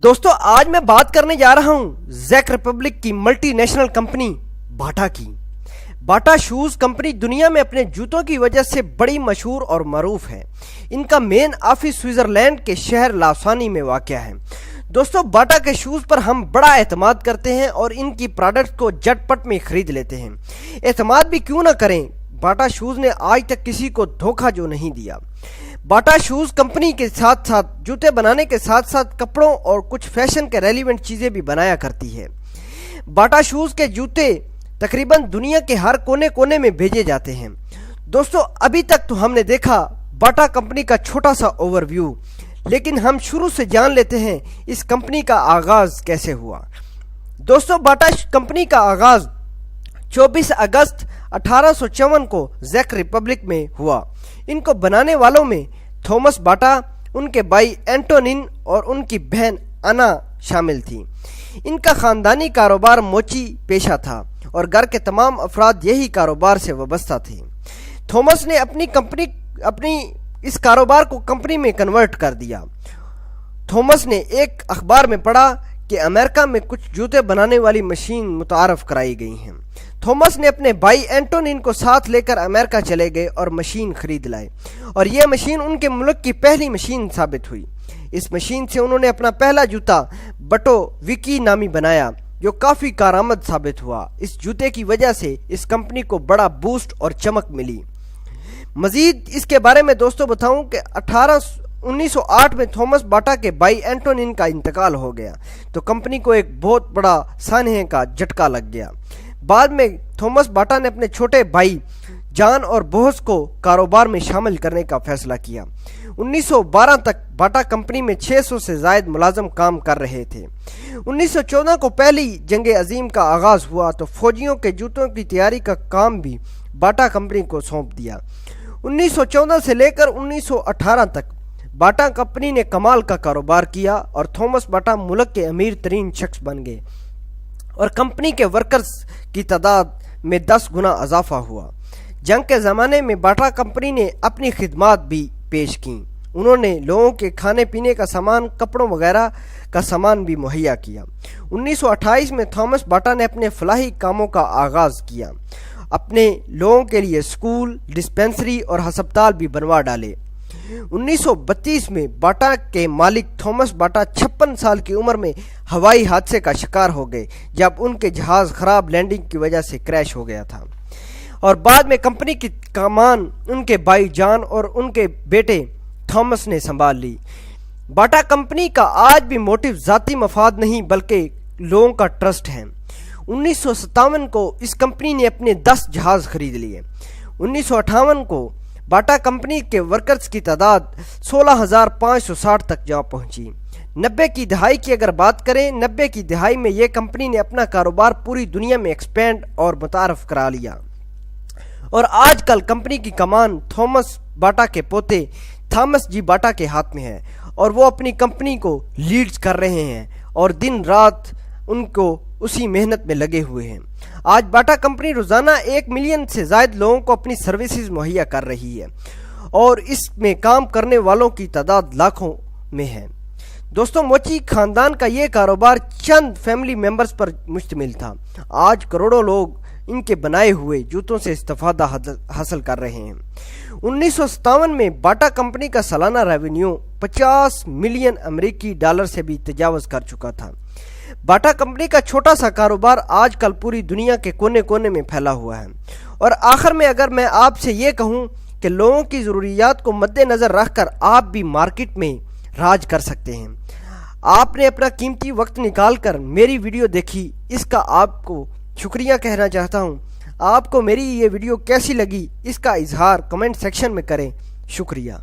दोस्तों आज मैं बात करने जा रहा हूं ज़ेक रिपब्लिक की मल्टी नेशनल कंपनी बाटा की। बाटा शूज़ कंपनी दुनिया में अपने जूतों की वजह से बड़ी मशहूर और मरूफ है। इनका मेन ऑफिस स्विट्जरलैंड के शहर लासानी में वाक़या है। दोस्तों बाटा के शूज़ पर हम बड़ा एतमाद करते हैं और इनकी प्रोडक्ट को झटपट में ख़रीद लेते हैं। एतमाद भी क्यों ना करें, बाटा शूज़ ने आज तक किसी को धोखा जो नहीं दिया। बाटा शूज़ कंपनी के साथ साथ जूते बनाने के साथ साथ कपड़ों और कुछ फैशन के रेलिवेंट चीज़ें भी बनाया करती है। बाटा शूज़ के जूते तकरीबन दुनिया के हर कोने कोने में भेजे जाते हैं। दोस्तों अभी तक तो हमने देखा बाटा कंपनी का छोटा सा ओवरव्यू, लेकिन हम शुरू से जान लेते हैं इस कंपनी का आगाज़ कैसे हुआ। दोस्तों बाटा कंपनी का आगाज़ 24 अगस्त 1854 को ज़ेक रिपब्लिक में हुआ। इनको बनाने वालों में थॉमस बाटा, उनके भाई एंटोनिन और उनकी बहन अना शामिल थी। इनका ख़ानदानी कारोबार मोची पेशा था और घर के तमाम अफराद यही कारोबार से वाबस्ता थे। थॉमस ने अपनी इस कारोबार को कंपनी में कन्वर्ट कर दिया। थॉमस ने एक अखबार में पढ़ा कि अमेरिका में कुछ जूते बनाने वाली मशीन मुतारफ़ कराई गई हैं। थॉमस ने अपने भाई एंटोनिन को साथ लेकर अमेरिका चले गए और मशीन खरीद लाए और यह मशीन उनके मुल्क की पहली मशीन साबित हुई। इस मशीन से उन्होंने अपना पहला जूता बटो विकी नामी बनाया जो काफ़ी कारआमद साबित हुआ। इस जूते की वजह से इस कंपनी को बड़ा बूस्ट और चमक मिली। मज़ीद इसके बारे में दोस्तों बताऊं कि 1908 में थॉमस बाटा के भाई एंटोनिन का इंतकाल हो गया तो कंपनी को एक बहुत बड़ा सानहे का झटका लग गया। बाद में थॉमस बाटा ने अपने छोटे भाई जॉन और बोस को कारोबार में शामिल करने का फैसला किया। 1912 तक बाटा कंपनी में 600 से ज़ायद मुलाजम काम कर रहे थे। 1914 को पहली जंग अजीम का आगाज़ हुआ तो फौजियों के जूतों की तैयारी का काम भी बाटा कंपनी को सौंप दिया। 1914 से लेकर 1918 तक बाटा कंपनी ने कमाल का कारोबार किया और थॉमस बाटा मुल्क के अमीर तरीन शख्स बन गए और कंपनी के वर्कर्स की तादाद में 10 गुना इजाफा हुआ। जंग के ज़माने में बाटा कंपनी ने अपनी खिदमात भी पेश की। उन्होंने लोगों के खाने पीने का सामान, कपड़ों वगैरह का सामान भी मुहैया किया। 1928 में थॉमस बाटा ने अपने फलाही कामों का आगाज़ किया। अपने लोगों के लिए स्कूल, डिस्पेंसरी और हस्पताल भी बनवा डाले। 1932 में बाटा के मालिक थॉमस बाटा 56 साल की उम्र में हवाई हादसे का शिकार हो गए जब उनके जहाज़ ख़राब लैंडिंग की वजह से क्रैश हो गया था और बाद में कंपनी की कमान उनके भाई जॉन और उनके बेटे थॉमस ने संभाल ली। बाटा कंपनी का आज भी मोटिव ज़ाती मफाद नहीं बल्कि लोगों का ट्रस्ट है। 1957 को इस कंपनी ने अपने 10 जहाज़ खरीद लिए। 1958 को बाटा कंपनी के वर्कर्स की तादाद 16,560 तक जा पहुंची। 90 की दहाई की अगर बात करें, 90 की दहाई में यह कंपनी ने अपना कारोबार पूरी दुनिया में एक्सपेंड और मुतारफ़ करा लिया और आजकल कंपनी की कमान थॉमस बाटा के पोते थॉमस जी बाटा के हाथ में है और वो अपनी कंपनी को लीड्स कर रहे हैं और दिन रात उनको उसी मेहनत में लगे हुए हैं। आज बाटा कंपनी रोज़ाना 1 मिलियन से ज़ायद लोगों को अपनी सर्विसेज मुहैया कर रही है और इसमें काम करने वालों की तादाद लाखों में है। दोस्तों मोची ख़ानदान का ये कारोबार चंद फैमिली मेंबर्स पर मुश्तमिल था। आज करोड़ों लोग इनके बनाए हुए जूतों से इस्तिफादा हासिल कर रहे हैं। 1957 में बाटा कंपनी का सालाना रेवेन्यू 50 मिलियन अमेरिकी डॉलर से भी तजावज़ कर चुका था। बाटा कंपनी का छोटा सा कारोबार आजकल पूरी दुनिया के कोने कोने में फैला हुआ है। और आखिर में अगर मैं आपसे ये कहूँ कि लोगों की ज़रूरियात को मद्देनज़र रखकर आप भी मार्केट में राज कर सकते हैं। आपने अपना कीमती वक्त निकाल कर मेरी वीडियो देखी, इसका आपको शुक्रिया कहना चाहता हूँ। आपको मेरी ये वीडियो कैसी लगी इसका इजहार कमेंट सेक्शन में करें। शुक्रिया।